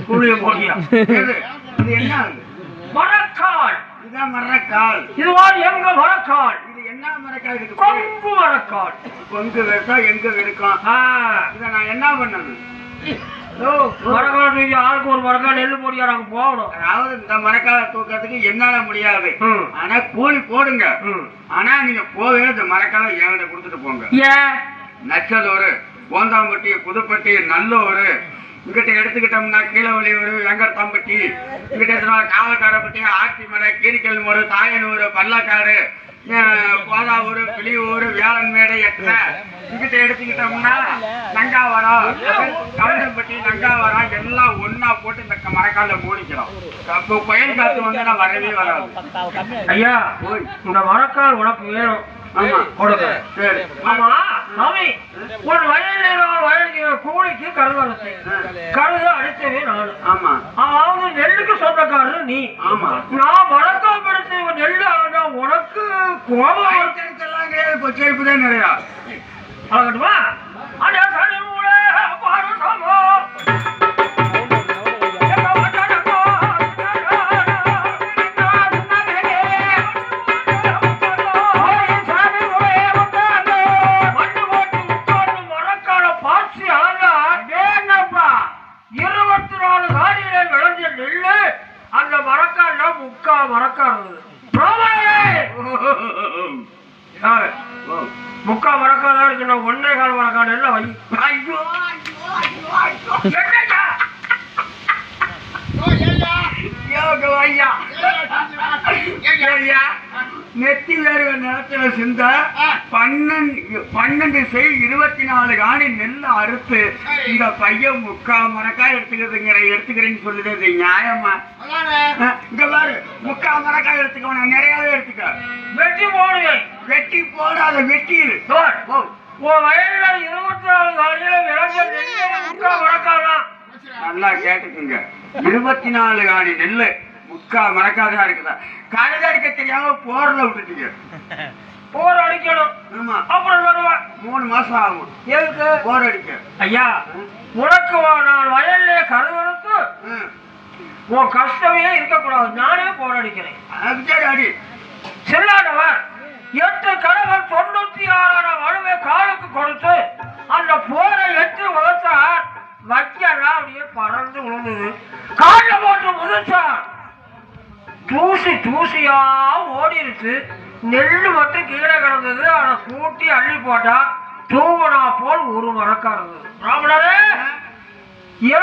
கூலிய போடியா இது என்ன மரக்கால்? இதுதான் மரக்கால். இதுவா எங்க மரக்கால்? இது என்ன மரக்கால்? இருக்கு கொங்கு மரக்கால். கொங்கு வெட்டா எங்க இருக்கும்? இதை நான் என்ன பண்ணணும்? மரக்கால் தூக்கி ஆளுக்கு ஒரு மரக்கால் நெல்லு போடியா நாங்க போகணும். அதாவது இந்த மரக்காலை தூக்கிறதுக்கு என்னால முடியாது. ஆனா கூலி போடுங்க. ஆனா நீங்க போவே இந்த மரக்காலை என்கிட்ட கொடுத்துட்டு போங்க. ஏன்? நச்சலூர், கோந்தாம்பட்டி, புதுப்பட்டி, நல்லூர், இங்கிட்ட எடுத்துக்கிட்டோம்னா கீழவழியூர், வெங்கடத்தாம்பட்டி, இங்கிட்ட காவக்காரப்பட்டி, ஆட்டிமலை, கீரிக்கல்மூர், தாயனூர், பள்ளக்காடு, கோதாவூர், பிளியூர், வேளன்மேடு, எட்டை, இங்கிட்ட எடுத்துக்கிட்டோம்னா நங்காவரம், கவுண்டம்பட்டி, நங்காவரம் எல்லாம் ஒன்னா போட்டு இந்த மரக்கால மூடிக்கிறோம். அப்போ புயல் காத்து வந்து நான் வரவே வராது. ஐயா இந்த மரக்கால் உனக்கு வேணும். ஆமா கொடுங்க. சரி. ஆமா சாமி, ஒரு வயலுக்கு கூலிக்கு கருது கருது அடிச்சவே நானு. ஆமா அவங்க நெல்லுக்கு சொந்தக்காரரு நீ. ஆமா நான் மரக்கால் படுத்து நெல்லு ஆனா உனக்கு கோபம் எல்லாம் கிடையாது. இப்போ செருப்பு தான் நிறையா ஆகட்டுமா? அட சனி மூளை பாரசமோ அந்த மரக்கால முக்கா மரக்காடு முக்கா மரக்காதான் இருக்கு. நான் 1.25 மரக்காடு எல்லாம் வை. ஐயோ நெத்தி வேறு நேரத்துல சிந்த 12 செய் 24 காணி நெல்ல அறுத்து இந்த பையன் முக்கா மரக்காய் எடுத்துக்கிறேன்னு சொல்லுது. நியாயமா? இங்க பாரு, முக்கா மரக்காய் எடுத்துக்க, நிறையாவே எடுத்துக்க. வெட்டி போடுவேன். வெட்டி போடாத, வெட்டி வயல்ல 24 காலையில விளைஞ்ச முக்கா மரக்காதான். நல்லா கேட்டுக்குங்க, 24 காணி நெல்லு முக்கா மரக்காதான் இருக்குதா? கழுத அடிக்க தெரியாம போர்ல விட்டுட்டீங்க. போர் அடிக்கணும். ஆமா, அப்புறம் வருவேன். 3 மாசம் ஆகும். எதுக்கு போர் அடிக்க? ஐயா உனக்கு நான் வயல்ல கருவறுத்து உன் கஷ்டமே இருக்கக்கூடாது. நானே போர் அடிக்கிறேன். அடி செல்லாதவர் 8 கடவுள் 96 வலுவை காலுக்கு கொடுத்து அந்த போரை 8 உதச்சார். வைக்கலாம் அப்படியே பறந்து விழுந்தது. காலில் போட்டு முதிச்சார். தூசியா ஓடிருச்சு. நெல்லு மட்டும் கீழே கிடந்தது. அதை கூட்டி அள்ளி போட்டா தூவனா போல் ஒரு மரக்கா இருந்தது.